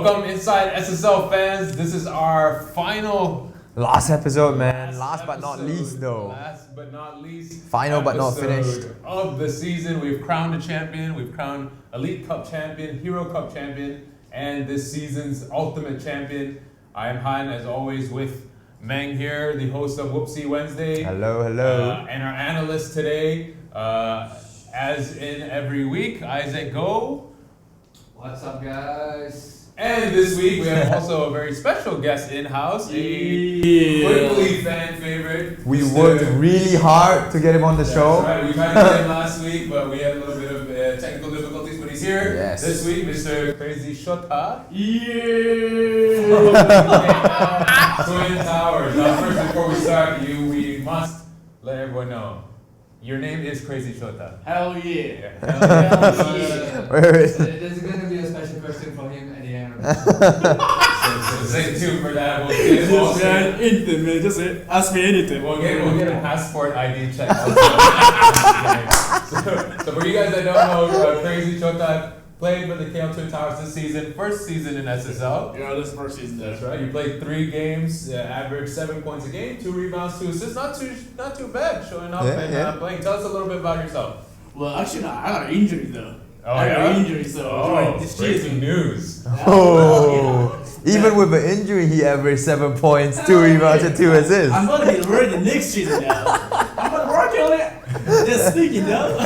Welcome inside SSL fans. This is our final last episode, man. Last but not least, though. Last but not least. Final but not finished. Of the season, we've crowned a champion. We've crowned Elite Cup champion, Hero Cup champion, and this season's Ultimate champion. I am Han, as always, with Meng here, the host of Whoopsie Wednesday. Hello, hello. And our analyst today, as in every week, Isaac Go. What's up, guys? And this week we have also a very special guest in-house, quickly fan favorite. We worked really hard to get him on the show. Right. We tried to get him last week, but we had a little bit of technical difficulties, but he's here. Yes. This week, Mr. Crazy Shota. Twin Towers. Now, first, before we start, we must let everyone know. Your name is Crazy Shota. Hell yeah. Hell yeah. There's going to be a special question for him at the end. So stay tuned for that. We'll get Just anything, man. Just ask me anything. We'll get a passport ID check also. so for you guys that don't know, Crazy Shota played for the KL Twin Towers this season, first season in SSL. Yeah, this first season. That's right. You played 3 games, averaged 7 points a game, 2 rebounds, 2 assists. Not too bad. Showing up and playing. Tell us a little bit about yourself. Well, actually, no, I got an injury though. Oh, I got an injury, so this breaking season. news. Even with an injury, he averaged 7 points, 2 rebounds, and 2 assists. I'm gonna be ready next season now. I'm gonna work on it. Just speaking, though.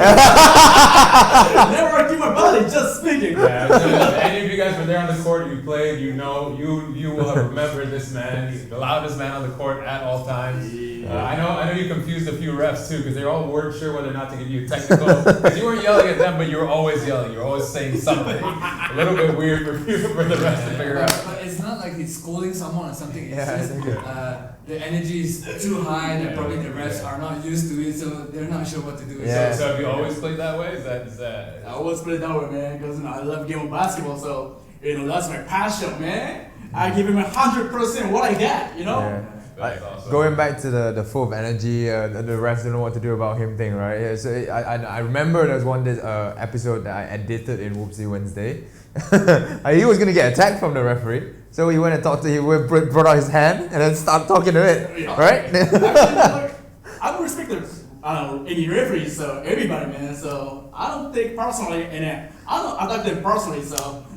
Never working my body, just speaking. Yeah, so if any of you guys were there on the court, you played, you know, you will have remembered this man. He's the loudest man on the court at all times. I know you confused a few refs too, because they all weren't sure whether or not to give you a technical. Because you weren't yelling at them, but you were always yelling. You were always saying something a little bit weird for the refs to figure out. But it's not like he's scolding someone or something. It's just the energy is too high that probably the refs are not used to it, so they're not sure what to do. Yeah. So have you always played that way? Is that? I always play that way, man, because I love game of basketball, so that's my passion, man. I give him 100% what I got, Yeah. Awesome. Going back to the full of energy, the refs didn't know what to do about him thing, right? Yeah, so I remember there was one episode that I edited in Whoopsie Wednesday. He was gonna get attacked from the referee, so he went and talked to him, brought out his hand, and then started talking to it, right? Actually, I don't respect any referees, so everybody, man. So I don't take personally, and I don't attack them personally, so.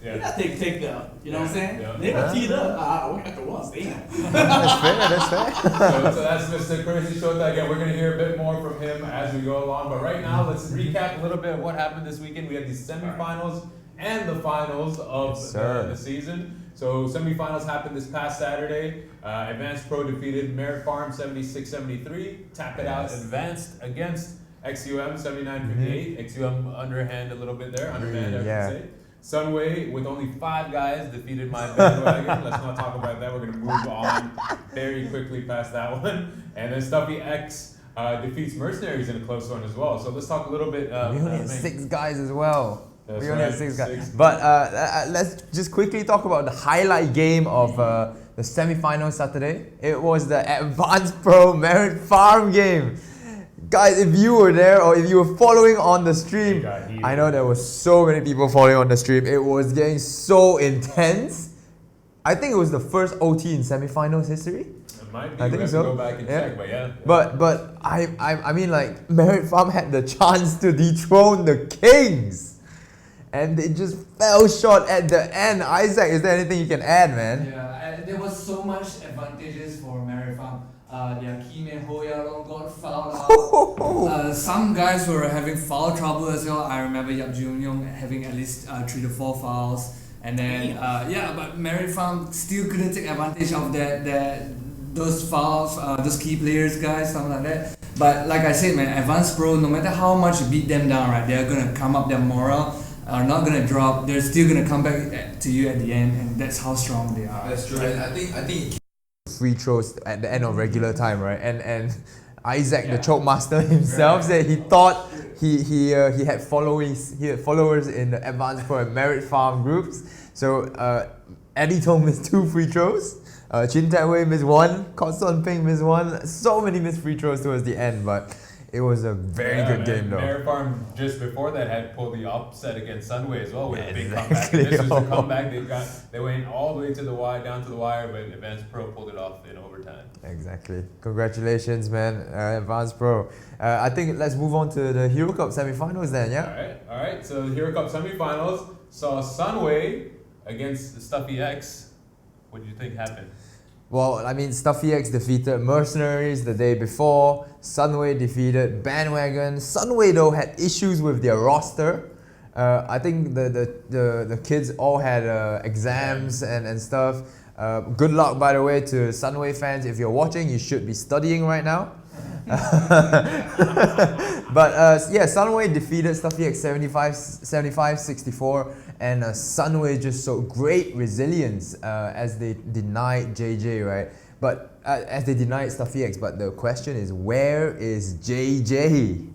Yeah, take them. You know what I'm saying? Yeah. They got teed up. We got the ones. Damn. That's fair. So that's Mr. Crazy Shota. Again, we're going to hear a bit more from him as we go along. But right now, let's recap a little bit of what happened this weekend. We had the semifinals and the finals of the season. So semifinals happened this past Saturday. Advanced Pro defeated Merit Farm 76-73. Tap it out, advanced against XUM 79-58. XUM underhand a little bit there. Underhand, I should say. Sunway, with only 5 guys, defeated my bandwagon. Let's not talk about that. We're going to move on very quickly past that one. And then Stuffy X defeats Mercenaries in a close one as well. So let's talk a little bit. We only had 6 guys as well. That's we only right, had 6 guys. 6. But let's just quickly talk about the highlight game of the semi-final Saturday. It was the Advanced Pro Merit Farm game. Guys, if you were there or if you were following on the stream, I know there was so many people following on the stream. It was getting so intense. I think it was the first OT in semi-finals history. It might be. I think so. Go back and check, but yeah. But I mean, like, Merit Farm had the chance to dethrone the Kings, and they just fell short at the end. Isaac, is there anything you can add, man? Yeah, there was so much advantages for Merit Farm. Their key man Ho Yarong got fouled out. Some guys were having foul trouble as well. I remember Yap Jun Yong having at least 3 to 4 fouls. And then but Merit Farm still couldn't take advantage of those fouls, those key players, guys, something like that. But like I said, man, Advanced Pro, no matter how much you beat them down, right, they're gonna come up. Their morale are not gonna drop. They're still gonna come back to you at the end, and that's how strong they are. That's true. I think free throws at the end of regular time, right? And Isaac, the choke master himself, said he thought he had followers in the Advanced Pro and Merit Farm groups. So Eddie Tong missed 2 free throws. Chin Tai Wei missed 1. Kotson Ping missed 1. So many missed free throws towards the end, but It was a very good game though. Mary Farm just before that had pulled the upset against Sunway as well with a big Exactly. comeback. This was the comeback. They went all the way to the wire, down to the wire, but Advanced Pro pulled it off in overtime. Exactly. Congratulations, man, Advanced Pro. I think let's move on to the Hero Cup semi-finals then, yeah? All right. So the Hero Cup semifinals saw Sunway against Stuffy X. What do you think happened? Well, I mean, Stuffy X defeated Mercenaries the day before. Sunway defeated Bandwagon. Sunway though had issues with their roster. I think the kids all had exams and stuff. Good luck, by the way, to Sunway fans. If you're watching, you should be studying right now. But yeah, Sunway defeated Stuffy X 75-64, and Sunway just showed great resilience as they denied JJ, right? But as they denied Stuffy X. But the question is, where is JJ?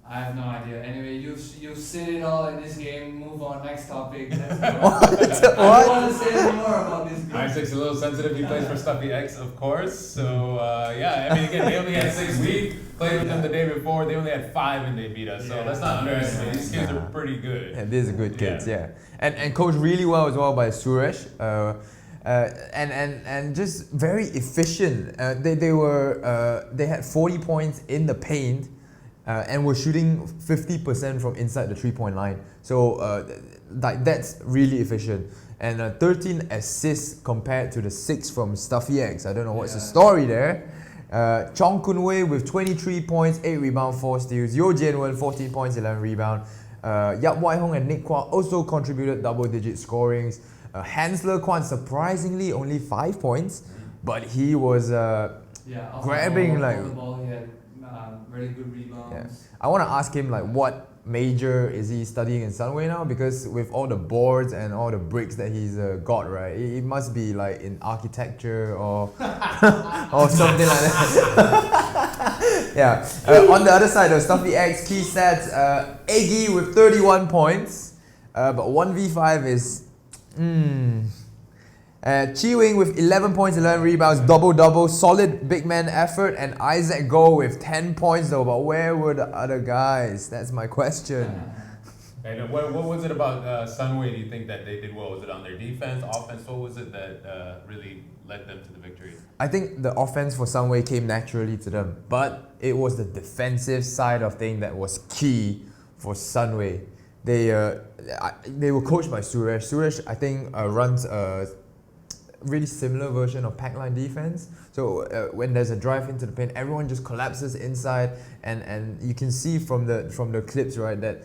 I have no idea. Anyway, you've said it all in this game. Move on, next topic. Let's go. What? I don't want to say any more about this game. Isaac's a little sensitive. He plays for Stuffy X, of course. So yeah, I mean, again, they only had 6 weeks. Played with them the day before. They only had 5 and they beat us. So let's not underestimate. These kids are pretty good. Yeah, these are good kids, yeah. And coached really well as well by Suresh. And just very efficient. They had 40 points in the paint. And we're shooting 50% from inside the 3-point line. So that's really efficient. And 13 assists compared to the 6 from Stuffy X. I don't know what's the story there. Chong Kun Wei with 23 points, 8 rebounds, 4 steals. Yo Jian Wen, 14 points, 11 rebounds. Yap Wai Hong and Nick Kwa also contributed double-digit scorings. Hansler Kwan, surprisingly, only 5 points. But he was grabbing the ball, he had very good rebounds. Yeah. I want to ask him like what major is he studying in Sunway now, because with all the boards and all the bricks that he's got, right, it must be like in architecture or or something like that. Yeah. On the other side of Stuffy X, key stats, Eggy with 31 points, but 1v5 is Chi Wing with 11 points, 11 rebounds, double-double, solid big man effort, and Isaac Go with 10 points though. But where were the other guys? That's my question. And what was it about Sunway, do you think, that they did well? Was it on their defense, offense? What was it that really led them to the victory? I think the offense for Sunway came naturally to them, but it was the defensive side of things that was key for Sunway. They were coached by Suresh. Suresh, I think, runs a really similar version of pack line defense. So when there's a drive into the paint, everyone just collapses inside, and you can see from the clips, right, that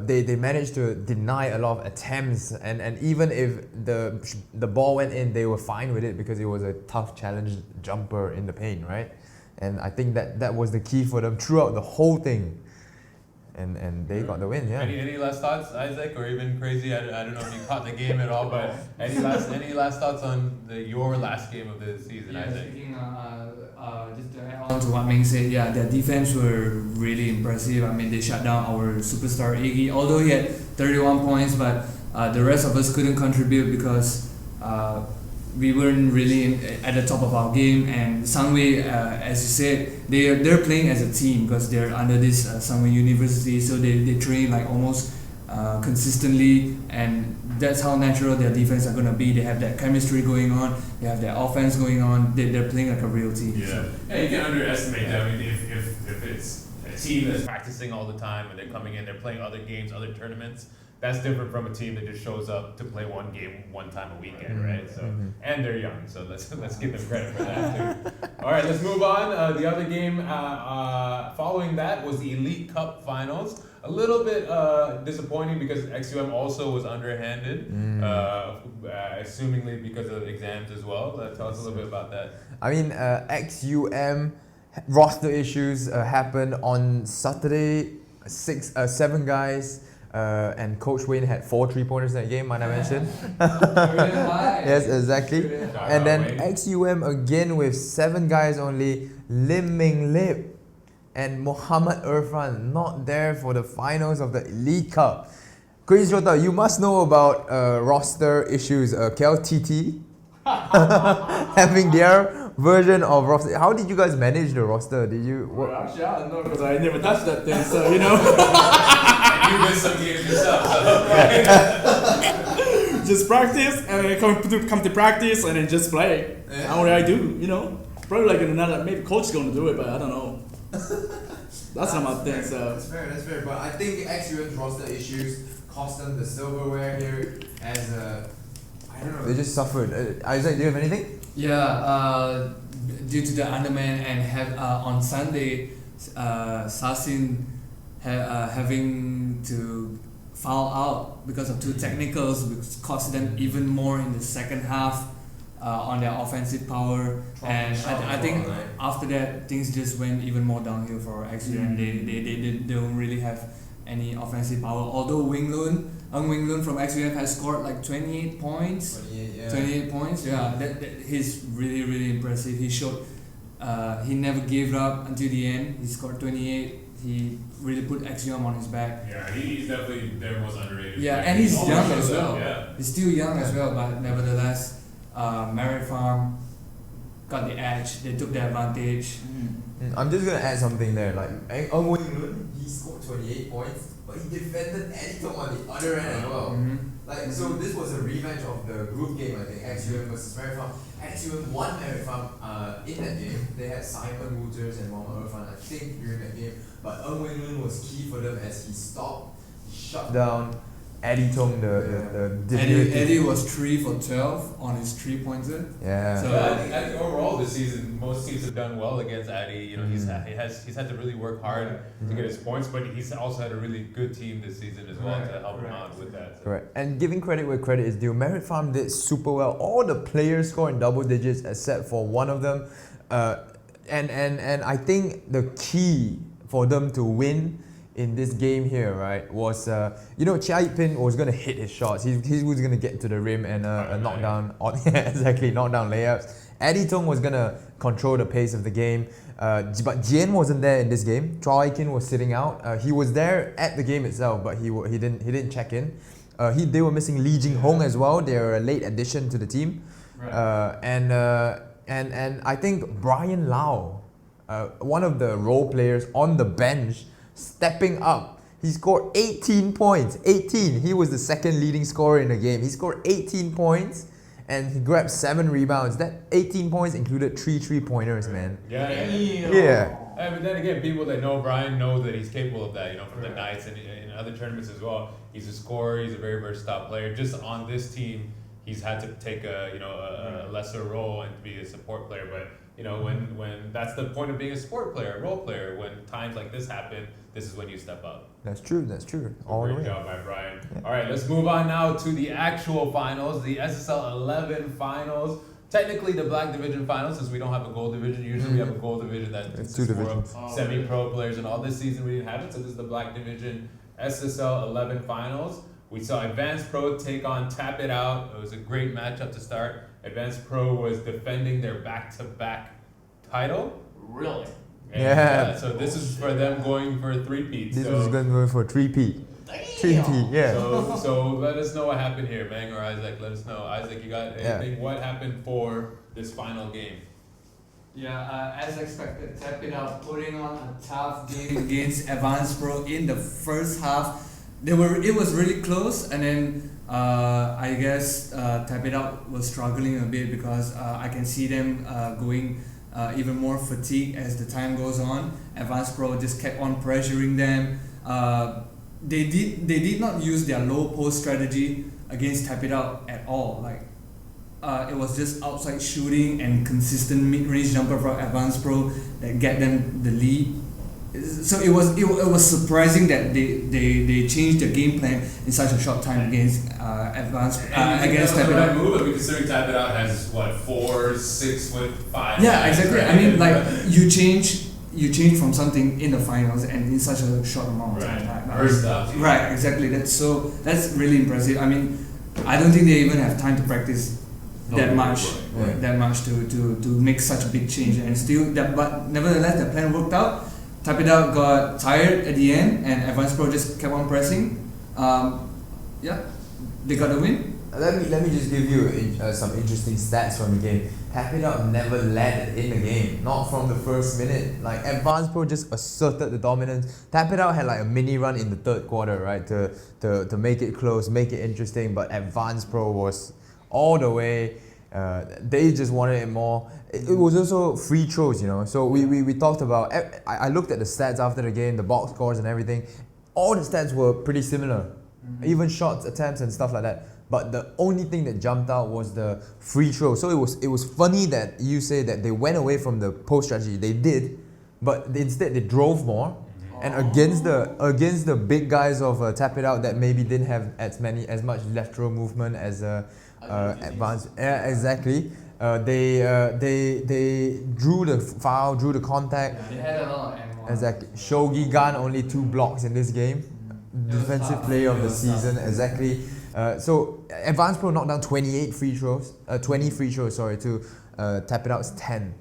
they managed to deny a lot of attempts, and even if the ball went in, they were fine with it because it was a tough challenge jumper in the paint, right? And I think that was the key for them throughout the whole thing. And they got the win, yeah. Any last thoughts, Isaac, or even Crazy? I don't know if you caught the game at all, but any last thoughts on your last game of the season, Isaac? Speaking, just to add on to what Ming said, yeah, their defense were really impressive. I mean, they shut down our superstar Iggy, although he had 31 points, but the rest of us couldn't contribute because we weren't really at the top of our game. And Sunway, as you said, they're playing as a team because they're under this Sunway University, so they train like almost consistently, and that's how natural their defense are gonna be. They have that chemistry going on, they have their offense going on. They're playing like a real team. Yeah, So. You can underestimate that. I mean, if it's a team that's practicing all the time and they're coming in, they're playing other games, other tournaments. That's different from a team that just shows up to play one game one time a weekend, right? So, and they're young, so let's give them credit for that too. All right, let's move on. The other game following that was the Elite Cup Finals. A little bit disappointing because XUM also was underhanded, assumingly because of exams as well. Tell us a little bit about that. I mean, XUM roster issues happened on Saturday. 7 guys. And Coach Wayne had 4 3-pointers in that game, might I mention? Yes, exactly. And then XUM again with 7 guys only. Lim Ming Lip and Muhammad Irfan not there for the finals of the Elite Cup. Crazy Shota, you must know about roster issues. KLTT having their version of roster. How did you guys manage the roster? Did you? Well, actually, I don't know because I never touched that thing, so you know. You missed some games yourself. So. Just practice and then come to practice and then just play. Yeah. How would I do? You know, probably like another maybe coach is gonna do it, but I don't know. That's not my thing. So That's fair. But I think XUM's roster issues cost them the silverware here as I don't know. They just suffered. Isaac, do you have anything? Yeah, due to the underman and on Sunday, Sasin having to foul out because of two technicals, which cost them even more in the second half on their offensive power. And I think after that, things just went even more downhill for XUM. They don't really have any offensive power. Although Wing Lun from XUM has scored like 28 points. 28 points, yeah. That he's really impressive. He showed he never gave up until the end. He scored 28. He really put XUM on his back. Yeah, he's definitely their most underrated. Yeah, player. and he's young always as shows well. up, yeah. He's still young as well, but nevertheless, Merit Farm got the edge. They took the advantage. I'm just gonna add something there. Like Ng Wing Lun, he scored 28 points, but he defended Eddie Tong on the other end as well. Like so, this was a rematch of the group game. I think XUM versus Merit Farm. XUM won Merit Farm in that game. They had Simon Wooters and Muhammad Irfan, I think, during that game. But Ng Wing Lun was key for them as he shut down Eddie Tong, the Eddie was 3 for 12 on his 3-pointer. Yeah. So I think overall this season, most teams have done well against Addy. You know, he's had to really work hard to get his points, but he's also had a really good team this season as well to help him out with that. So. Correct. And giving credit where credit is due, Merit Farm did super well. All the players scored in double digits except for one of them. And I think the key for them to win in this game here, right, was Chia Pin was gonna hit his shots. He was gonna get to the rim and knock down knock down layups. Eddie Tong was gonna control the pace of the game, but Jian wasn't there in this game. Chua Kin was sitting out. He was there at the game itself, but he didn't check in. They were missing Lee Jing Hong as well. They're a late addition to the team, and I think Brian Lau, one of the role players on the bench, stepping up. He scored 18 points. 18. He was the second leading scorer in the game. He scored 18 points and he grabbed 7 rebounds. That 18 points included 3 3-pointers, man. Yeah. But then again, people that know Brian know that he's capable of that, from the Knights and in other tournaments as well. He's a scorer, he's a very versatile player. Just on this team, he's had to take a lesser role and be a support player. But when that's the point of being a sport player, a role player. When times like this happen, this is when you step up. That's true. All the way. Great job by Brian. Yeah. All right, let's move on now to the actual finals, the SSL 11 finals. Technically the black division finals, since we don't have a gold division. Usually we have a gold division that it's 2 divisions. Semi-pro players, and all this season we didn't have it. So this is the black division SSL 11 finals. We saw Advanced Pro take on Tap It Out. It was a great matchup to start. Advanced Pro was defending their back-to-back title. Really? And, so this is for them going for a 3-peat. This was going to go for 3-peat. 3-peat, yeah. So let us know what happened here, Meng or Isaac. Let us know. Isaac, you got anything? Yeah. What happened for this final game? Yeah, as expected, Tap It Out putting on a tough game against Advanced Pro in the first half. It was really close, and then I guess Tap It Out was struggling a bit because I can see them going even more fatigued as the time goes on. Advanced Pro just kept on pressuring them. They did not use their low post strategy against Tap It Out at all. It was just outside shooting and consistent mid-range jumper from Advanced Pro that get them the lead. So it was surprising that they changed their game plan in such a short time against against Tap It Out. Move, but considering Tap It Out has 4, 6 foot 5. Yeah, exactly. I mean, you change from something in the finals and in such a short amount of time. Right, exactly. That's really impressive. I mean, I don't think they even have time to practice that much to make such a big change, and still but nevertheless the plan worked out. Tap It Out got tired at the end, and Advanced Pro just kept on pressing. They got the win. Let me just give you some interesting stats from the game. Tap It Out never led in the game, not from the first minute. Like Advanced Pro just asserted the dominance. Tap It Out had like a mini run in the third quarter, right, to make it close, make it interesting. But Advanced Pro was all the way. They just wanted it more. It was also free throws, you know. So we talked about. I looked at the stats after the game, the box scores and everything. All the stats were pretty similar, even shots, attempts, and stuff like that. But the only thing that jumped out was the free throw. So it was funny that you say that they went away from the post strategy. They did, but instead they drove more. And against the big guys of Tap It Out that maybe didn't have as much lateral movement as Advanced. Yeah, exactly. They drew the foul, drew the contact. Yeah, they had a lot of M1. Exactly. Shogi Gun only 2 blocks in this game. Defensive player of the season. Exactly. So Advanced Pro knocked down 20 free throws, to Tap It Out's 10.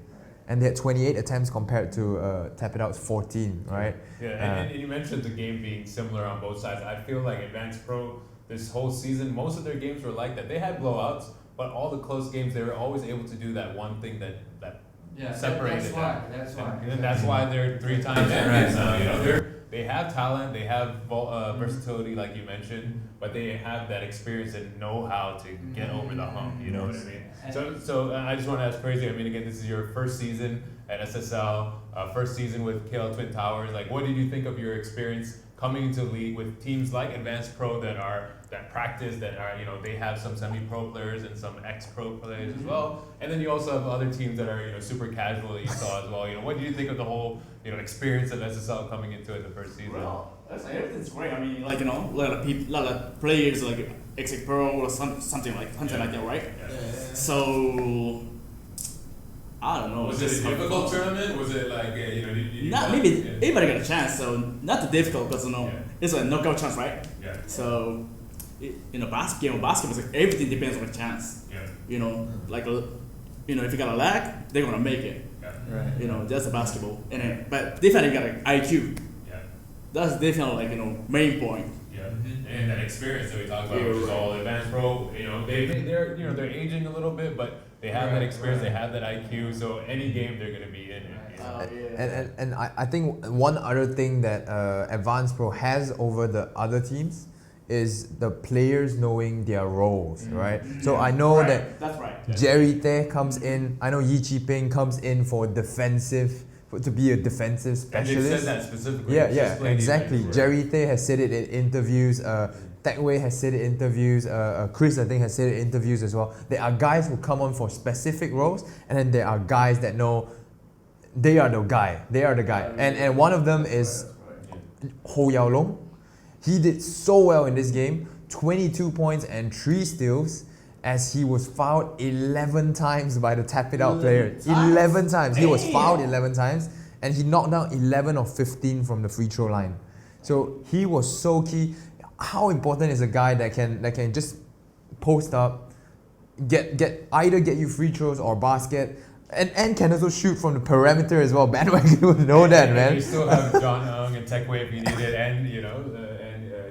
And they had 28 attempts compared to Tap It Out's 14, right? Yeah, and you mentioned the game being similar on both sides. I feel like Advanced Pro this whole season, most of their games were like that. They had blowouts, but all the close games, they were always able to do that one thing that separated them. That's why. And that's why they're 3-time champions now. You know, they have talent, they have versatility, like you mentioned, but they have that experience and know how to get over the hump. You know what I mean? So I just want to ask Crazy. I mean, again, this is your first season at SSL, first season with KL Twin Towers. Like, what did you think of your experience coming into the league with teams like Advanced Pro that practice, that are, you know, they have some semi-pro players and some ex-pro players as well, and then you also have other teams that are, you know, super casual that you saw as well. You know, what do you think of the whole, you know, experience of SSL coming into it the first season? Well, everything's great. I mean, like, you know, a lot of players like ex-pro or something like that, right? Yeah. So I don't know. Was it a difficult tournament? Was it like, you know, maybe everybody got a chance, so not too difficult because, you know, it's a knockout chance, right? Yeah. So, in a basketball, it's like everything depends on the chance. Yeah. You know, like, you know, if you got a lag, they're gonna make it. Yeah. Right. You know, that's a basketball. And then, but definitely got an IQ. Yeah. That's definitely, like, you know, main point. Yeah. And that experience that we talked about, which is all Advanced Pro. You know, they're aging a little bit, but they have that experience, they have that IQ, so any game they're going to be in. And I think one other thing that Advanced Pro has over the other teams is the players knowing their roles, right? So I know that That's right. Jerry Teh comes in, I know Yi Chi Ping comes in to be a defensive specialist. And they said that specifically. Yeah, exactly. Jerry Teh has said it in interviews. Techway has said it in interviews. Chris, I think, has said it in interviews as well. There are guys who come on for specific roles, and then there are guys that know they are the guy. And one of them is Ho Yao Long. He did so well in this game, 22 points and 3 steals, as he was fouled 11 times by the Tap It Out player. 11 times. He was fouled 11 times, and he knocked down 11 of 15 from the free throw line. So he was so key. How important is a guy that can just post up, either get you free throws or basket, and can also shoot from the perimeter as well. Bandwagon would know that, man. You still have John Ng and Techway if you need it, and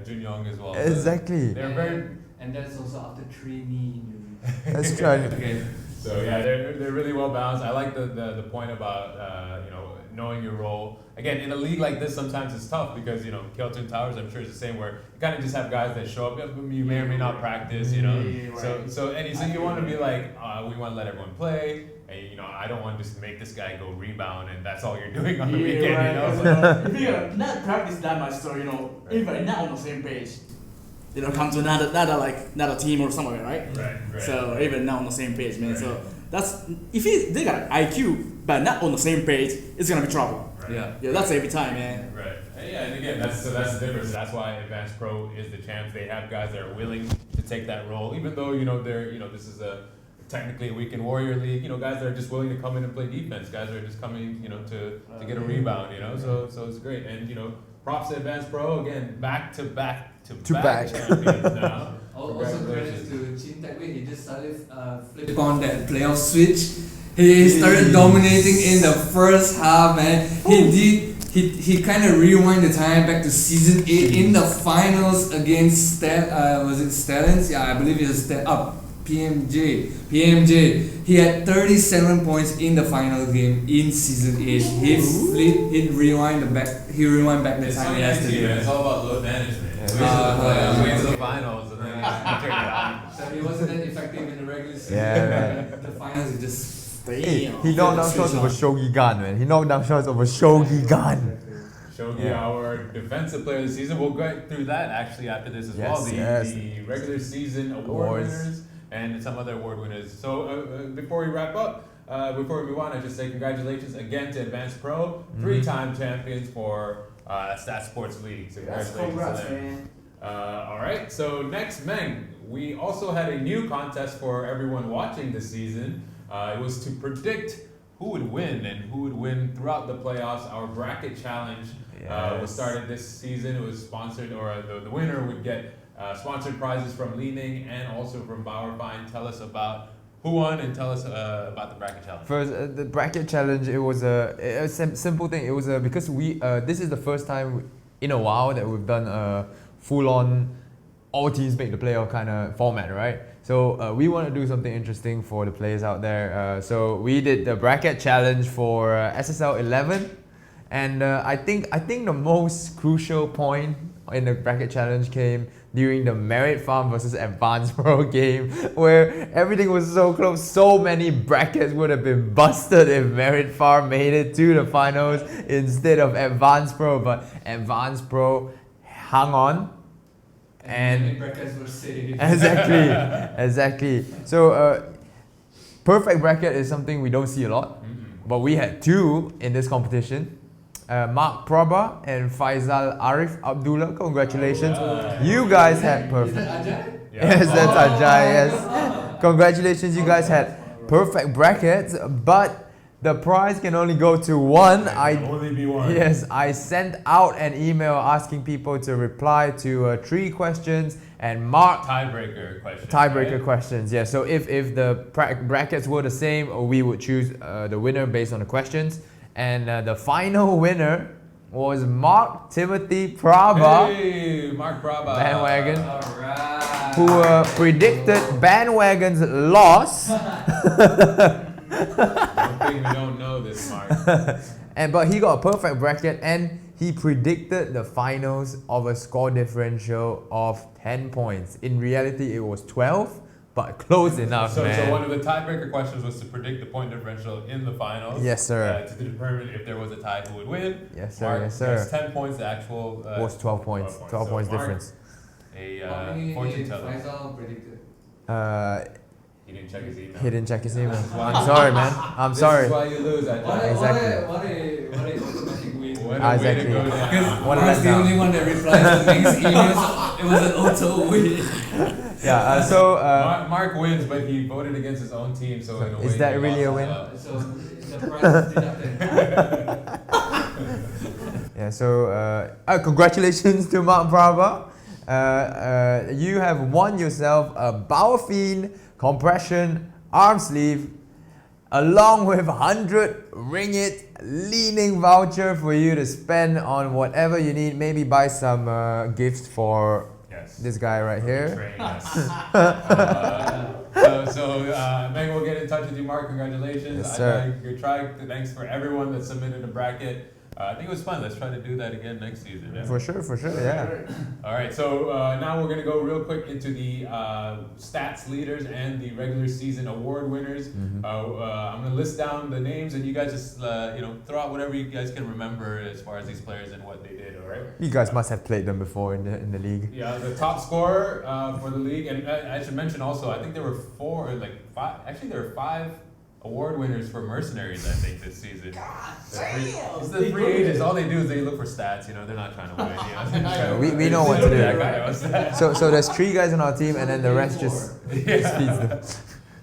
Jun Young as well. Exactly. They're very. And that's also after 3 knee injuries. That's right. Okay. So yeah, they're really well balanced. I like the point about you know, knowing your role. Again, in a league like this, sometimes it's tough because, you know, Kelton Towers, I'm sure it's the same, where you kind of just have guys that show up. You may or may not practice, you know. So you want to be like, we want to let everyone play. And, you know, I don't want to just make this guy go rebound and that's all you're doing on the weekend. Right. You know. If you not practice that much, so, you know, everybody not on the same page. You know, come to another team or somewhere, right? Right. So even not on the same page, man. Right. So that's if they got IQ but not on the same page, it's gonna be trouble. Right. Yeah, that's every time, man. Right. Yeah, and again, that's the difference. That's why Advanced Pro is the champs. They have guys that are willing to take that role, even though, you know, this is technically a weekend warrior league. You know, guys that are just willing to come in and play defense. Guys that are just coming, you know, to get a rebound. You know, so it's great. And, you know, props to Advanced Pro again, back champions now. Also credits to Chin Techway. He just started flip on that playoff switch. He started dominating in the first half, man. He he kind of rewind the time back to season 8 in the finals against was it Stallions? Yeah, I believe it was PMJ. He had 37 points in the final game in season 8. He rewind back the time yesterday. It's all about load management. We wait till the finals and then check it out. So he wasn't that effective in the regular season. Yeah, The finals is just. He knocked down shots over Shogi Gun, man. He knocked down shots over Shogi Gun. Shogi, our defensive player of the season. We'll get through that actually after this as well. The regular season award winners and some other award winners. So before we wrap up, before we move on, I just say congratulations again to Advanced Pro, 3-time champions for StatSports League. So congratulations to them. All right. So next, Meng, we also had a new contest for everyone watching this season. It was to predict who would win and who would win throughout the playoffs. Our bracket challenge was started this season. It was sponsored, or the winner would get sponsored prizes from Leaning and also from Bauerfein. Tell us about who won and tell us about the bracket challenge. First, the bracket challenge, it was a simple thing. It was because this is the first time in a while that we've done a full-on all teams make the playoff kind of format, right? So we want to do something interesting for the players out there. So we did the bracket challenge for SSL 11, and I think the most crucial point in the bracket challenge came during the Merit Farm versus Advanced Pro game, where everything was so close. So many brackets would have been busted if Merit Farm made it to the finals instead of Advanced Pro, but Advanced Pro hung on. And brackets were saved. Exactly. So perfect bracket is something we don't see a lot, but we had 2 in this competition. Mark Prabha and Faisal Arif Abdullah. Congratulations. You guys had perfect. Is that Ajay? Yes, that's Ajay. Yes. Congratulations, you guys had perfect brackets, but the prize can only go to one. Only be one. Yes, I sent out an email asking people to reply to 3 questions and mark Tiebreaker questions. Tiebreaker questions. Yeah. So if the brackets were the same, we would choose the winner based on the questions. And the final winner was Mark Timothy Prabha. Hey, Mark Prabha. Bandwagon. Alright. Who predicted Bandwagon's loss. Don't think we don't know this, Mark. But he got a perfect bracket and he predicted the finals of a score differential of 10 points. In reality, it was 12, but close enough, So man. one of the tiebreaker questions was to predict the point differential in the finals. Yes, sir. To determine if there was a tie, who would win. Yes, sir. Mark Yes, sir. gets 10 points. The actual was 12 points. 12 So points Mark, difference. How many fortune teller. Faisal predicted? He didn't check his email. He didn't check his email. This is why- I'm sorry, man. I'm This sorry. is why you lose. Exactly. What a automatic win. What a way Exactly. to go down. Because What a Mark's the letdown. only one that replies to Meng's emails, so it was an auto win. Yeah. So Mark wins, but he voted against his own team, so in a way is that he really a lost win? out. So the prize is deducted. yeah. So congratulations to Mark Prabha. You have won yourself a Bauerfein compression arm sleeve, along with 100 ringgit Leaning voucher for you to spend on whatever you need. Maybe buy some gifts for Yes. this guy right here. Train us. Meg will get in touch with you, Mark. Congratulations. Yes, sir. Good try. Thanks for everyone that submitted a bracket. I think it was fun. Let's try to do that again next season. Yeah? For sure, yeah. All right, so now we're going to go real quick into the stats leaders and the regular season award winners. I'm going to list down the names, and you guys just throw out whatever you guys can remember as far as these players and what they did. All right. You guys must have played them before in the league. Yeah, the top scorer for the league, and I should mention also, I think there were five. Actually, there were 5 award winners for Mercenaries, I think, this season. It's the free agents. All they do is they look for stats. They're not trying to win. We know what to do. That guy knows that. So there's 3 guys on our team, and then the rest just feeds them.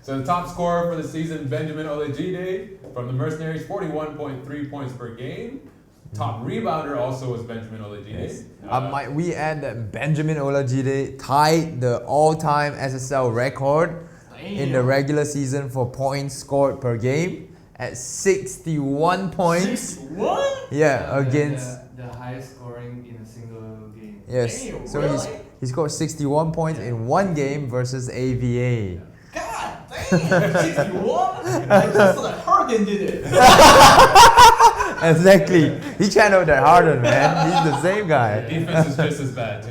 So the top scorer for the season, Benjamin Olajide from the Mercenaries, 41.3 points per game. Top rebounder also was Benjamin Olajide. Yes. Might we add that Benjamin Olajide tied the all-time SSL record in the regular season for points scored per game at 61 points. 61? Yeah, against. The highest scoring in a single game. Yes. Damn, So really? he scored 61 points in one game versus AVA. God damn, 61? I just thought that Harden did it. Exactly. He channeled that Harden, man. He's the same guy. Defense is just as bad too.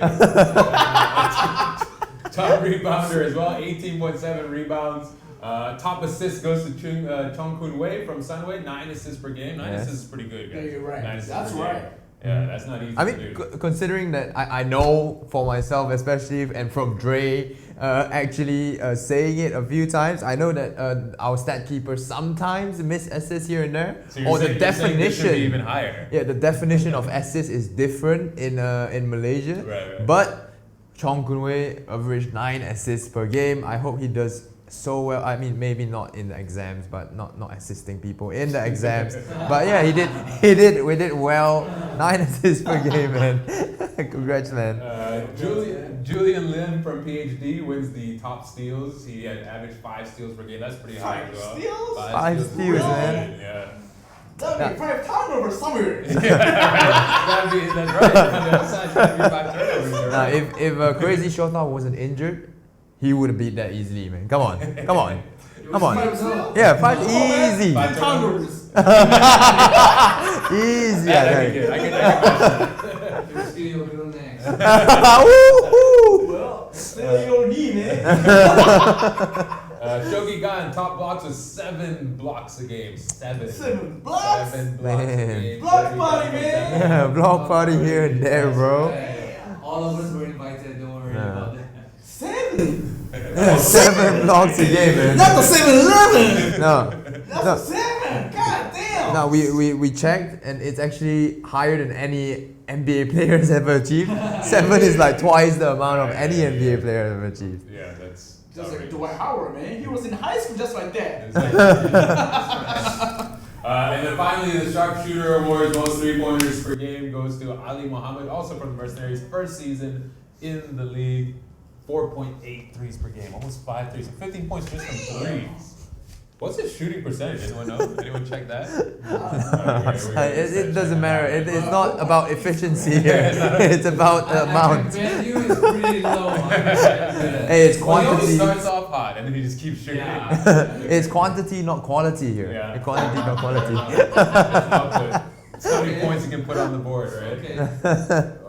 Top rebounder as well, 18.7 rebounds. Top assist goes to Chong Kun Wei from Sunway, 9 assists per game. 9 assists is pretty good, guys. Yeah, you're right. 9 assists That's per right. game. Yeah, that's not easy I to mean, do. considering that I know for myself, especially, and from Dre actually saying it a few times, I know that our stat keepers sometimes miss assists here and there. So you're saying this should be even higher. Yeah, the definition of assist is different in Malaysia. Right. But Chong Kun Wei averaged 9 assists per game. I hope he does so well. I mean, maybe not in the exams, but not assisting people in the exams. But yeah, we did well. 9 assists per game, man. Congrats, man. Julian Lim from PhD wins the top steals. He had averaged 5 steals per game. That's pretty high as well. 5 steals? 5 steals, Really? man. Yeah. That'd be 5 turnovers somewhere. That's right. On the other side, that'd be 5 turnovers. Now, if Crazy Shota wasn't injured, he would have beat that easily, man. Come on. Come on. Yeah, 5 easy. 5 turnovers. Easy. I can match You're still your middle next. Woohoo! Well, still your knee, man. Shogi Gan, top blocks with 7 blocks a game. 7. 7 blocks? 7 blocks a Man. game. Block party, man. Yeah, block party here and there, bro. All of us were invited, don't worry Yeah. about that. 7? 7 blocks a game, man. Not the 7-Eleven. No. That's the 7. God damn. No, we checked and it's actually higher than any NBA player has ever achieved. 7 is like twice the amount of any NBA player has ever achieved. Yeah, that's Just like outrageous. Dwight Howard, man. He was in high school just like that. And then finally, the Sharpshooter Awards, most 3-pointers per game goes to Ali Muhammad, also from the Mercenaries, first season in the league. 4.8 threes per game, almost 5 threes, 15 points just from threes. What's his shooting percentage? Anyone know? Anyone check that? It doesn't matter. It's not about efficiency here. It's about the amount. Value is pretty low. Hey, it's Well, he always quantity. starts off hot and then he just keeps shooting. Yeah. It's quantity, not quality here. Yeah. Quantity, not quality. It's how many points you can put on the board, right? Okay.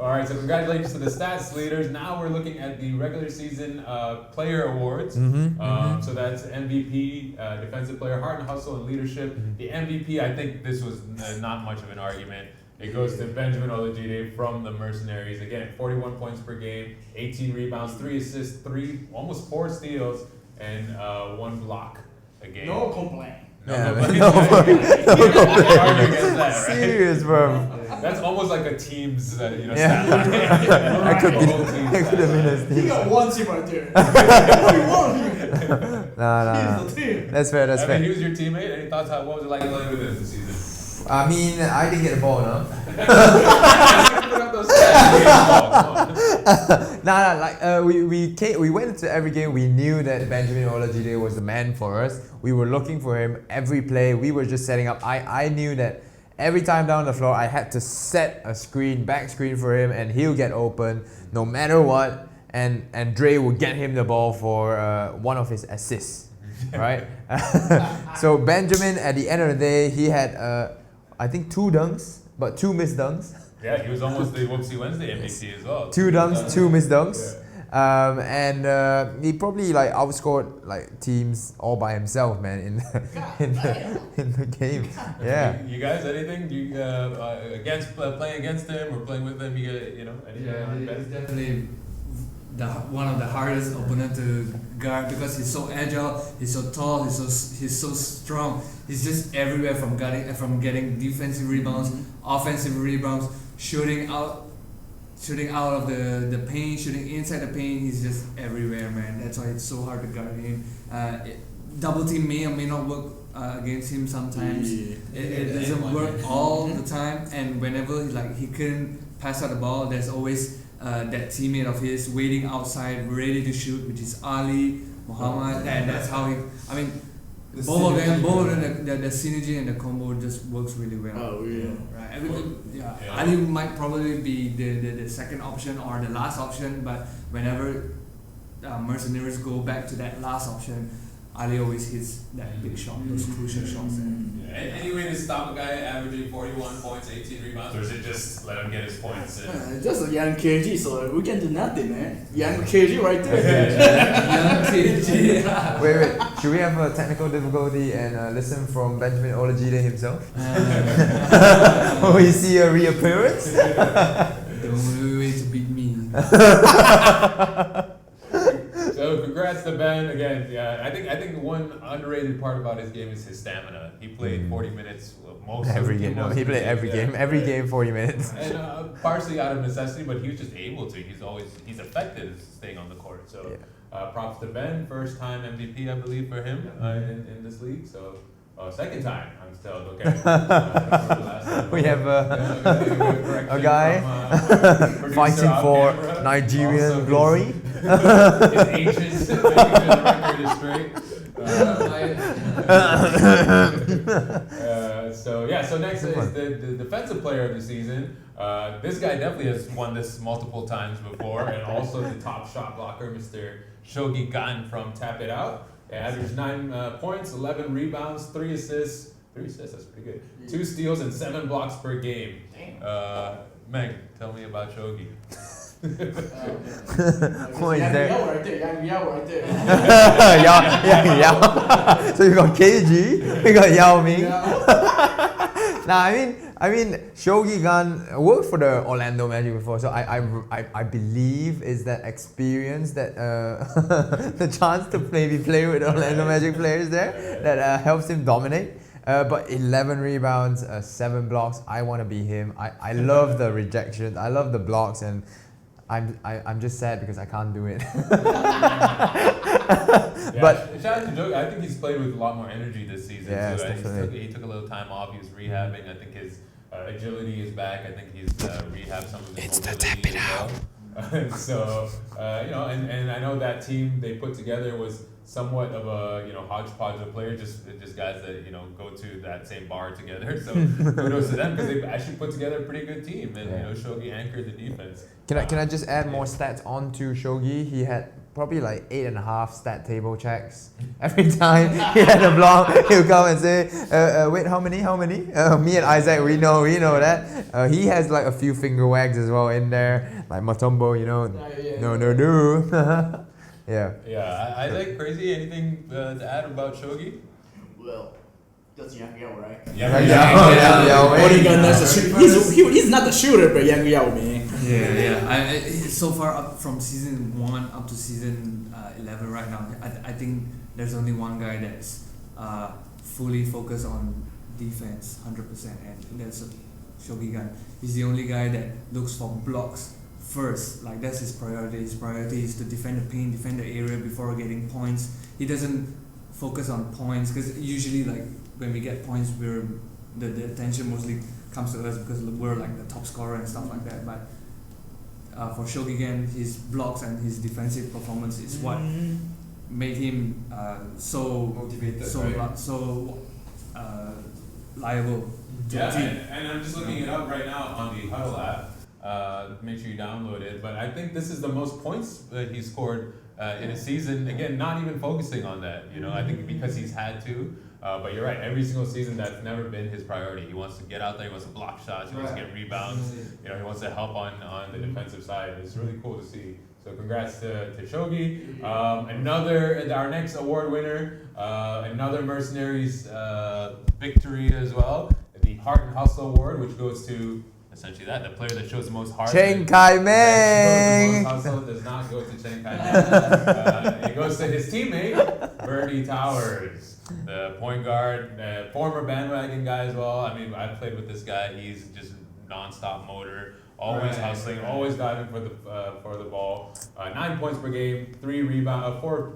All right, so congratulations to the stats leaders. Now we're looking at the regular season player awards. So that's MVP, defensive player, heart and hustle, and leadership. The MVP, I think this was not much of an argument. It goes to Benjamin Olajide from the Mercenaries. Again, 41 points per game, 18 rebounds, 3 assists, almost 4 steals, and 1 block a game. No complaint. Yeah, but- man. No, Argue against that, right? serious, bro. That's almost like a team's, stat Yeah. line. I could The whole team's I could have been a He team. got one team right there. What do you want here? Nah. He's the team. That's fair. That's I mean, he fair. was your teammate. Any thoughts? What was it like playing with him this season? I mean, I didn't get the ball, no. Put up those stats. Like we went into every game. We knew that Benjamin Olajide was the man for us. We were looking for him every play. We were just setting up. I knew that every time down the floor, I had to set a back screen for him, and he'll get open no matter what. And Dre will get him the ball for one of his assists, right? So Benjamin, at the end of the day, he had I think 2 dunks, but 2 missed dunks. Yeah, he was almost the Whoopsie Wednesday MVP as well. 2 dunks, 2 missed dunks. And he probably like outscored like teams all by himself, man, in the game. Yeah. You guys, anything? You against playing against him or playing with him? Anything? Yeah, on it's bet? definitely one of the hardest opponent to guard because he's so agile, he's so tall, he's so strong. He's just everywhere from getting defensive rebounds, offensive rebounds, shooting out of the paint, shooting inside the paint. He's just everywhere, man. That's why it's so hard to guard him. Double team may or may not work against him sometimes. It doesn't work all the time, and whenever he couldn't pass out the ball, there's always that teammate of his waiting outside, ready to shoot, which is Ali Muhammad, and that's how Both of them, the synergy and the combo just works really well. Oh, yeah. Right. Ali might probably be the second option or the last option, but whenever mercenaries go back to that last option, Ali always hits that big shot, those crucial shots. Any way to stop a guy averaging 41 points, 18 rebounds, or is it just let him get his points? Just a young KG, so we can do nothing, man. Young KG right there. Young KG. Wait. Should we have a technical difficulty and listen from Benjamin Olajide himself? Will we see a reappearance? The only way to beat me. So congrats to Ben again. Yeah, I think one underrated part about his game is his stamina. He played 40 minutes most Every game. No, he played every game. Every game 40 minutes. And partially out of necessity, but he was just able to. He's effective staying on the court. So props to Ben, first time MVP I believe for him in this league. So second time I'm still okay. We have a guy fighting for Nigerian glory. His agents making sure the record is straight. So next is the defensive player of the season. This guy definitely has won this multiple times before, and also the top shot blocker, Mr. Shogi Gan from Tap It Out. Averaged 9 points, 11 rebounds, 3 assists. 3 assists, that's pretty good. 2 steals and 7 blocks per game. Meg, tell me about Shogi. What is that? Young right there, young Yao right there. Yao. So you got KG, you got Yao Ming. Nah, I mean, Shogi Gan worked for the Orlando Magic before, so I believe is that experience that the chance to maybe play with Orlando Magic players there that helps him dominate. But 11 rebounds, 7 blocks. I want to be him. I love the rejections. I love the blocks, and I'm just sad because I can't do it. But shout out to Joe. I think he's played with a lot more energy this season yes, too. Definitely. He took a little time off. He was rehabbing. I think his agility is back. I think he's rehabbed some of his It's the mobility Tap It as well. So and I know that team they put together was somewhat of a hodgepodge of players, just guys that go to that same bar together. So kudos to them because they actually put together a pretty good team, and Shogi anchored the defense. Can I just add more stats onto Shogi? He had probably like 8.5 stat table checks. Every time he had a block, he'll come and say, wait, how many? Me and Isaac, we know that. He has like a few finger wags as well in there, like Matumbo, no. Yeah, Isaac, crazy. Anything to add about Shogi? Well, that's Young Yao, right? He's not the shooter, but Young Yao, man. Yeah. So far up from season 1 up to season 11 right now, I think there's only one guy that's fully focused on defense 100%, and that's Shogi Gan. He's the only guy that looks for blocks first. Like that's his priority. His priority is to defend the paint, defend the area before getting points. He doesn't focus on points because usually like when we get points, the attention mostly comes to us because we're like the top scorer and stuff like that. But for Shogi Gan, his blocks and his defensive performance is what made him so motivated, so liable. And I'm just looking it up right now on the Huddle app. Make sure you download it. But I think this is the most points that he scored in a season. Again, not even focusing on that. I think because he's had to. But you're right. Every single season, that's never been his priority. He wants to get out there. He wants to block shots. He wants to get rebounds. He wants to help on the defensive side. It's really cool to see. So congrats to Shogi. Our next award winner, another Mercenaries victory as well. The Heart and Hustle Award, which goes to essentially the player that shows the most heart. Cheng Kai Meng. Hustle does not go to Cheng Kai Meng. It goes to his teammate, Bernie Towers, the point guard, former bandwagon guy as well. I mean, I played with this guy. He's just non-stop motor, always hustling, always diving for the ball. 9 points per game, 4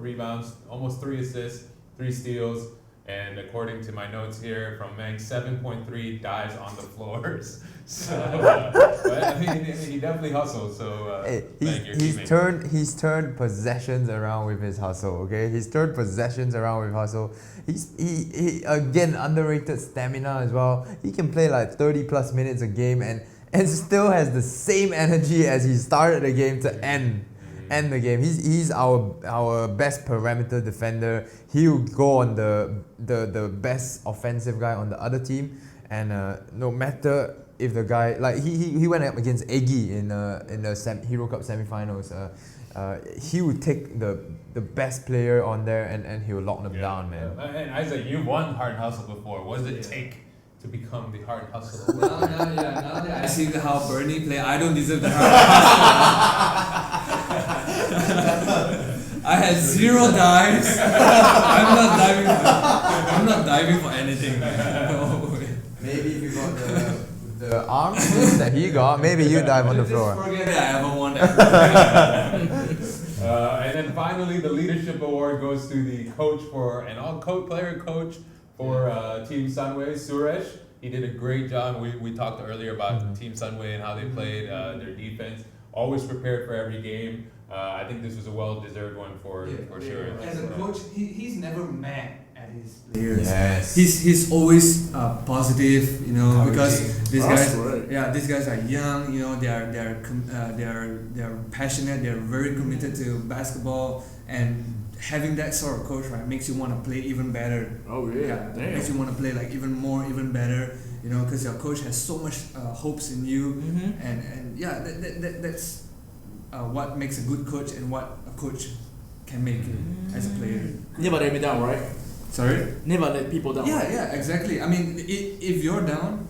rebounds, almost 3 assists, 3 steals. And according to my notes here from Meng, 7.3 dives on the floors. So, but I mean, he definitely hustles. So, Hey, Meng, you're he's teammate. he's turned possessions around with his hustle. Okay, he's turned possessions around with hustle. He again underrated stamina as well. He can play like 30 plus minutes a game and still has the same energy as he started the game to end the game. He's our best perimeter defender. He'll go on the best offensive guy on the other team, and no matter if the guy like he went up against Eggy in the Hero Cup semifinals. He would take the best player on there and he will lock them down, man. And Isaac, you won Hard Hustle before. What does it take to become the Hard Hustler? Now that I see how Bernie play, I don't deserve the hard hustle. I had 0 dives. I'm not diving for anything. No way. Maybe if you got the arms that he got, maybe you dive on the floor. Just forget that I ever won that. And then finally, the leadership award goes to the coach for an player coach for Team Sunway, Suresh. He did a great job. We talked earlier about Team Sunway and how they played their defense. Always prepared for every game. I think this was a well-deserved one for sure. As a coach, he's never mad at his players. Yes. He's always positive, you know, because these That's guys, right. these guys are young, you know, they're passionate, they're very committed to basketball, and having that sort of coach, right, makes you want to play even better. Oh yeah, damn. Makes you want to play like even more, even better, you know, because your coach has so much hopes in you, and that's what makes a good coach and what a coach can make as a player. Never let me down, right? Sorry? Never let people down. Yeah, exactly. I mean, if you're down,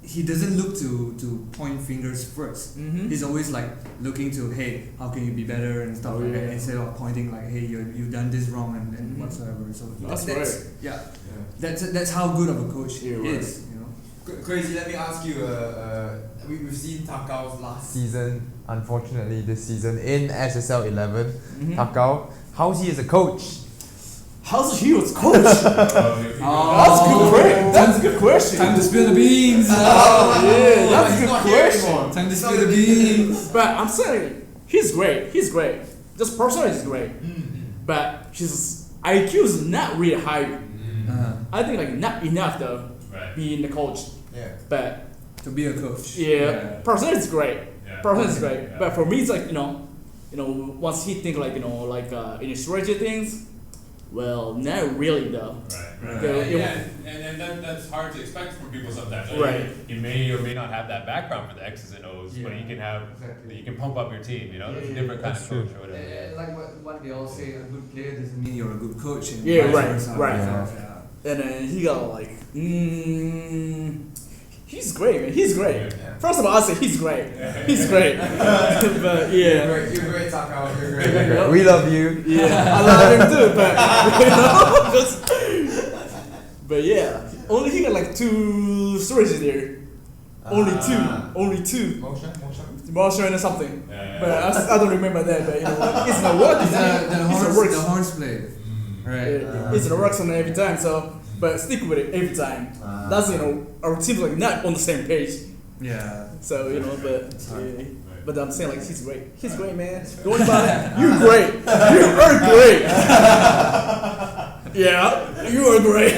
he doesn't look to point fingers first. He's always like looking to, hey, how can you be better and stuff like that, instead of pointing like, hey, you've done this wrong and whatsoever. So That's right. Yeah, that's how good of a coach he Yeah, is. You know. Crazy, let me ask you, we've seen Takao's last season, unfortunately this season, in SSL 11. Takao, how's he as a coach? How's he was coach? That's a good question. Time to spill the beans. That's a good question. Time to spill the beans. But I'm saying he's great. He's great. Just personally, he's great. But his IQ is not really high. I think like not enough though, being the coach. Yeah. But To be a coach. personally it's great. Yeah. Personally it's great. Yeah. But for me, it's like you know, once he think like in strategy things, well, not really though. Right. Okay, And that's hard to expect from people sometimes. Right. You may or may not have that background for the X's and O's, but you can have, you can pump up your team. You know, it's a different kind of coach or whatever. Like what they all say, a good player doesn't mean you're a good coach. And Yeah, vice right, versa. right. Yeah. And then he got like, he's great, man. He's great. First of all, I say he's great. He's great. But yeah. You're great, Takao. You're great. You're great. We love you. Yeah, I love him too, but yeah, only he got like 2 stories there. Only two. Motion or something. But I don't remember that. But it's not working. The horns play. Right. It's the works on every time. So, but stick with it every time. That's our team's like not on the same page. Yeah. So but I'm saying like he's great. He's great, man. Don't worry about it. You're great. You are great. Yeah, you are great.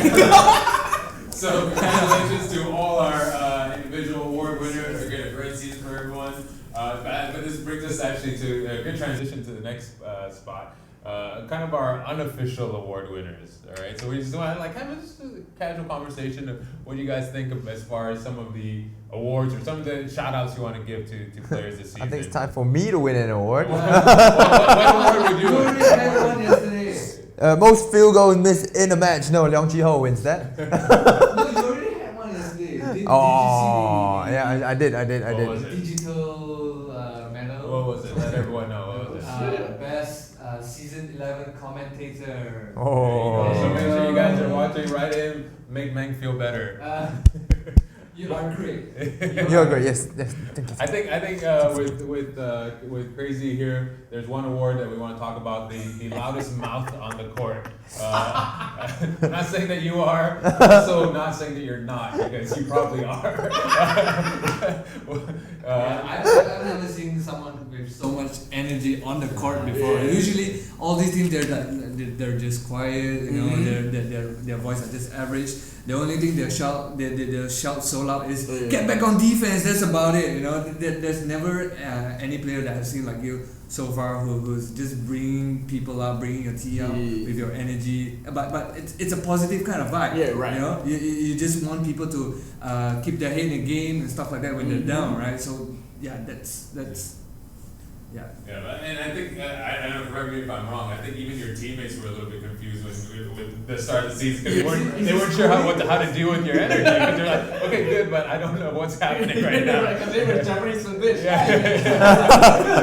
So congratulations to all our individual award winners. Again, a great season for everyone. But this brings us actually to a good transition to the next spot. Kind of our unofficial award winners. All right, so we just want to like have just a casual conversation of what you guys think of as far as some of the awards or some of the shout outs you want to give to players this season. I think it's time for me to win an award. What award would you Who win? already had one yesterday? Most field goals missed in a match. No, Leong Chi-ho wins that. No, you already had one yesterday. Did Oh, you see yeah, I did. What was the it? digital medal? What was it? Let everyone know. What was it? Best season 11 commentator. Oh. So make sure you guys are watching. Write in. Make Meng feel better. You are great. You're great. Yes, yes. Thank you. I think with Crazy here, there's one award that we want to talk about: the loudest mouth on the court. I'm not saying that you are, also not saying that you're not, because you probably are. I've never seen someone with so much energy on the court before. Usually, all these teams they're just quiet. You know, their voice are just average. The only thing they shout so loud is get back on defense. That's about it. You know, there's never any player that I've seen like you so far who's just bringing people up, bringing your team up with your energy. But it's a positive kind of vibe. Yeah, right. You know, you just want people to keep their head in the game and stuff like that when they're down, right? So yeah, that's. Yeah. Yeah, and I think I don't know, correct me if I'm wrong. I think even your teammates were a little bit confused with the start of the season because they weren't sure how to deal with your energy. Because they're like, okay, good, but I don't know what's happening right now. Right, because they were Japanese and this.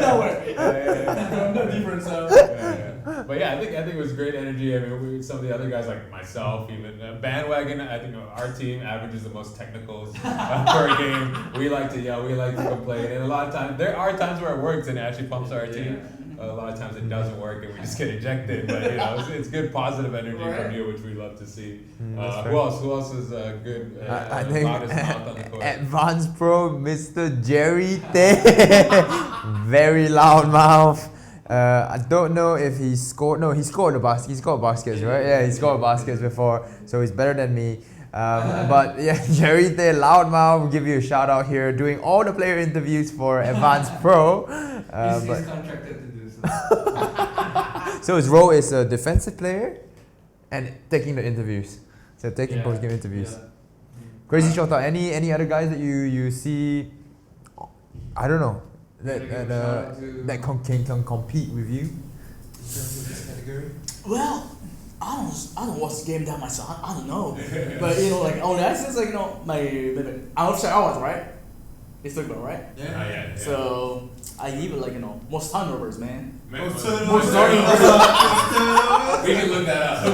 No way. No difference. But yeah, I think it was great energy. I mean, some of the other guys like myself, even bandwagon. I think our team averages the most technicals per game. We like to yell, we like to complain, and a lot of times there are times where it works and it actually pumps our team. A lot of times it doesn't work and we just get ejected. But you know, it's good positive energy from you, which we love to see. Who else is good? I think loudest mouth on the court? Advanced Pro, Mr. Jerry Tay. Very loud mouth. I don't know if he scored. No, he scored baskets, right? Yeah, he scored baskets before, so he's better than me. But yeah, Jerry Tay, loudmouth, will give you a shout out here, doing all the player interviews for Advanced Pro. He's contracted to do so. So his role is a defensive player and taking the interviews. So taking post-game interviews. Yeah. Crazy Shota, any other guys that you see? I don't know. That can compete with you in terms of this category? Well, I don't watch the game that much, so I don't know. But you know, like on the ice, it's like, you know, my outside hours, right? It's talking about, right? Yeah. So I give it like, you know, most turnovers, man. Most turnovers. We can look that up.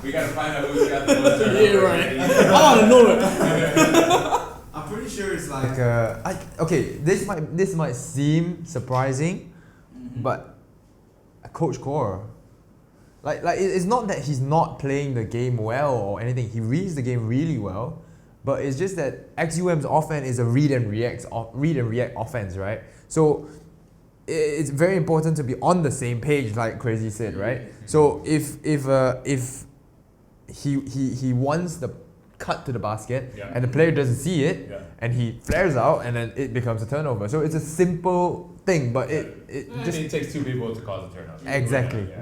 We gotta find out who's got the most turnovers. Yeah, right. I want to know it. I'm pretty sure it's like this might seem surprising, but Coach Core, like it's not that he's not playing the game well or anything. He reads the game really well, but it's just that XUM's offense is a read and react offense, right? So it's very important to be on the same page, like Crazy said, right? So if he wants the cut to the basket and the player doesn't see it and he flares out and then it becomes a turnover. So it's a simple thing, but it takes two people to cause a turnover.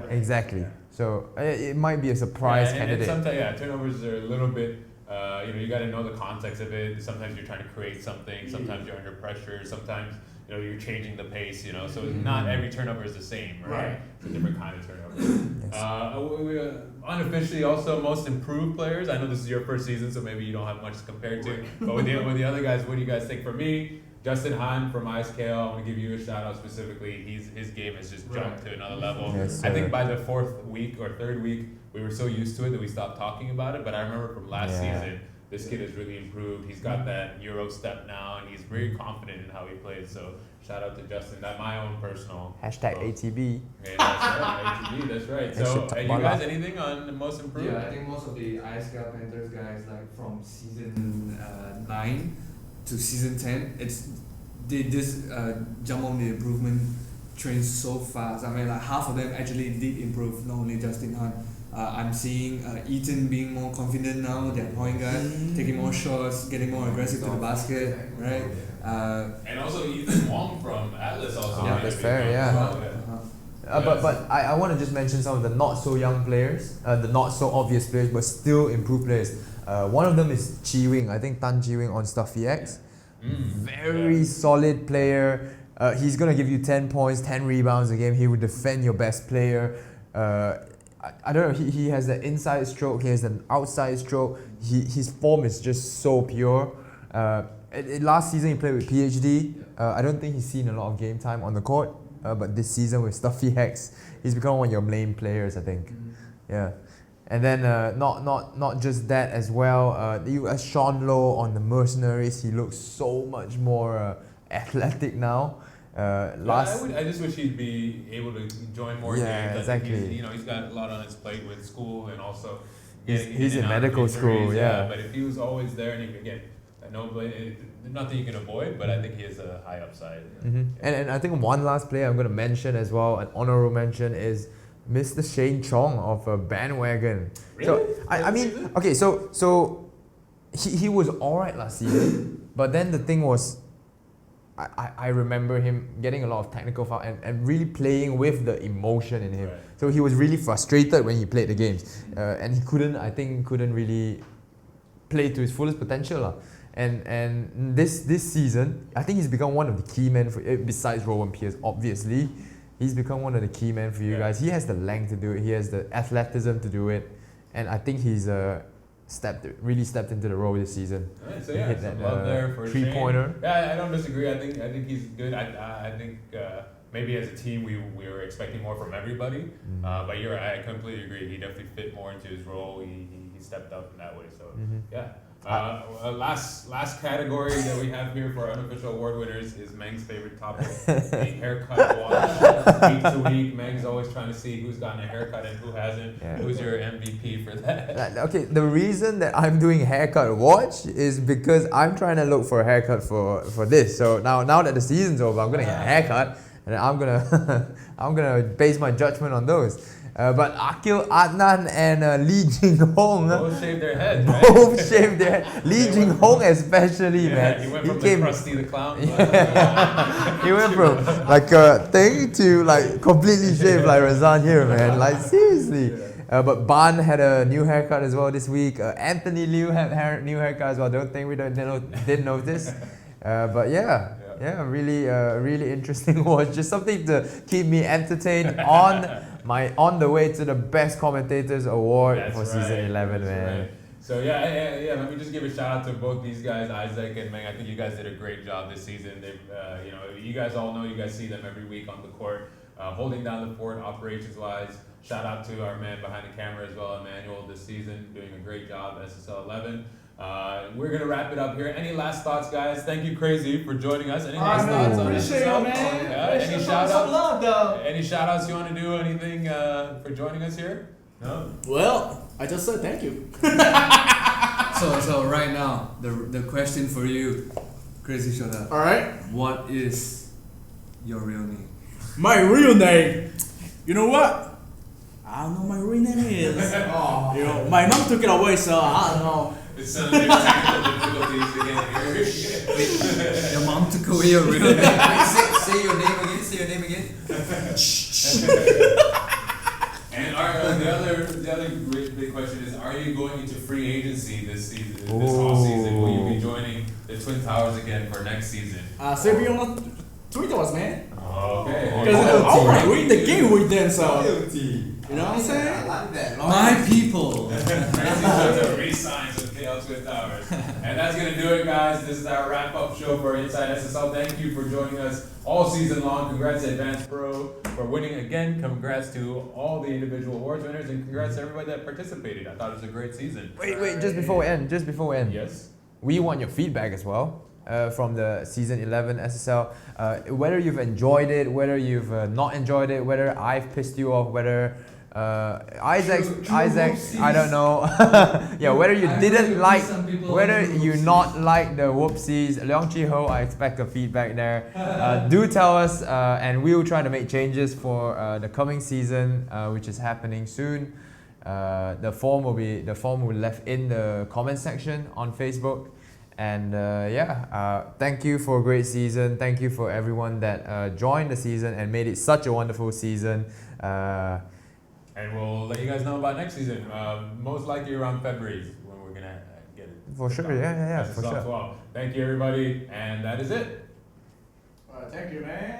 Exactly. So it might be a surprise candidate. And sometimes turnovers are a little bit you got to know the context of it. Sometimes you're trying to create something, sometimes you're under pressure, sometimes you're changing the pace, so not every turnover is the same, right? It's a different kind of turnover. We unofficially also most improved players. I know this is your first season, so maybe you don't have much to compare to. But with the other guys, what do you guys think? For me, Justin Hahn from ISKL, I want to give you a shout out specifically. His game has just jumped to another level. Yes, I think by the fourth week or third week, we were so used to it that we stopped talking about it. But I remember from last season, this kid has really improved. He's got that Euro step now, and he's very confident in how he plays. So shout out to Justin. That's my own personal. #ATB. Yeah, that's right. ATB, that's right. So, you guys, anything on the most improved? Yeah, I think most of the ISKL Panthers guys, like from season 9 to season 10, they just jump on the improvement train so fast. I mean, like half of them actually did improve, not only Justin Hahn. I'm seeing Ethan being more confident now, their point guard, taking more shots, getting more aggressive to the basket, right? And also Ethan Wong from Atlas also. Yeah, that's fair, But I want to just mention some of the not so young players, the not so obvious players, but still improved players. One of them is Chi Wing. I think Tan Chi Wing on Stuffy X. Very solid player. He's going to give you 10 points, 10 rebounds a game. He would defend your best player. I don't know, he has the inside stroke, he has an outside stroke. His form is just so pure. Last season he played with PhD. I don't think he's seen a lot of game time on the court. But this season with Stuffy Hex, he's become one of your main players, I think. Yeah. And then not just that as well. You Sean Lowe on the Mercenaries. He looks so much more athletic now. I just wish he'd be able to join more games. Exactly. He's got a lot on his plate with school and also he's in medical school. Yeah. But if he was always there, and again, nothing you can avoid, but I think he has a high upside. And I think one last player I'm going to mention as well, an honorable mention, is Mr. Shane Chong of Bandwagon. Really? So I mean, okay, so he was alright last season, but then the thing was, I remember him getting a lot of technical foul and really playing with the emotion in him. Right. So he was really frustrated when he played the games, and he couldn't really play to his fullest potential. And this season, I think he's become one of the key men for, besides Rowan Pierce, obviously. He's become one of the key men for you guys. He has the length to do it. He has the athleticism to do it. And I think he's really stepped into the role this season. Right, so yeah, some love there for 3-pointer. Yeah, I don't disagree. I think he's good. I think maybe as a team we were expecting more from everybody. But you're right, I completely agree. He definitely fit more into his role. He stepped up in that way. So yeah. Last category that we have here for our unofficial award winners is Meng's favorite topic, the haircut watch. Week to week, Meng's always trying to see who's gotten a haircut and who hasn't. Yeah. Who's your MVP for that? Okay, the reason that I'm doing haircut watch is because I'm trying to look for a haircut for this. So now that the season's over, I'm gonna get a haircut, and I'm gonna base my judgment on those. But Akil Adnan and Lee Jing Hong Both shaved their heads, right? both shaved their head. Lee Jing Hong especially, man. He went from the Krusty the Clown. He went from like a thing to like completely shaved like Razan here, man. Like seriously. But Ban had a new haircut as well this week. Anthony Liu had new haircut as well. Don't think we didn't notice. But yeah, really interesting watch. Just something to keep me entertained on the way to the Best Commentators Award for season 11, man. Right. So yeah. Let me just give a shout out to both these guys, Isaac and Meng. I think you guys did a great job this season. They've, you guys all know, you guys see them every week on the court, holding down the fort operations-wise. Shout out to our man behind the camera as well, Emmanuel, this season, doing a great job, SSL 11. We're gonna wrap it up here. Any last thoughts, guys? Thank you, Crazy, for joining us. Any last thoughts on appreciate SSL? it, man. Any shout outs? Love, though. Any shout outs you want to do? Anything for joining us here? No? Well, I just said thank you. So right now, the question for you, Crazy Shota. Alright. What is your real name? My real name. You know what? I don't know what my real name is. My mom took it away, so I don't know. It's some technical difficulties again here. Your mom took away your real name. Say your name again. Say your name again. And the other big question is: are you going into free agency this season? This off season? Will you be joining the Twin Towers again for next season? Say be on Twitter, man. Okay. Because I'll win the game with them, so. You know what I'm saying? I like that. My people. Re-signs with KL Twin Towers. And that's going to do it, guys. This is our wrap-up show for Inside SSL. Thank you for joining us all season long. Congrats to Advanced Pro for winning again. Congrats to all the individual awards winners, and congrats to everybody that participated. I thought it was a great season. Wait, just before we end. Yes? We want your feedback as well. From the season 11 SSL, whether you've enjoyed it, whether you've not enjoyed it, whether I've pissed you off, whether Isaac, I don't know. Yeah, whether you didn't like, whether you not like the whoopsies, Leong Chi Ho, I expect a feedback there. Do tell us, and we'll try to make changes for the coming season, which is happening soon. The form will be left in the comment section on Facebook. And thank you for a great season. Thank you for everyone that joined the season and made it such a wonderful season. And we'll let you guys know about next season. Most likely around February when we're gonna get it. For sure, yeah, for sure. Thank you, everybody, and that is it. Thank you, man.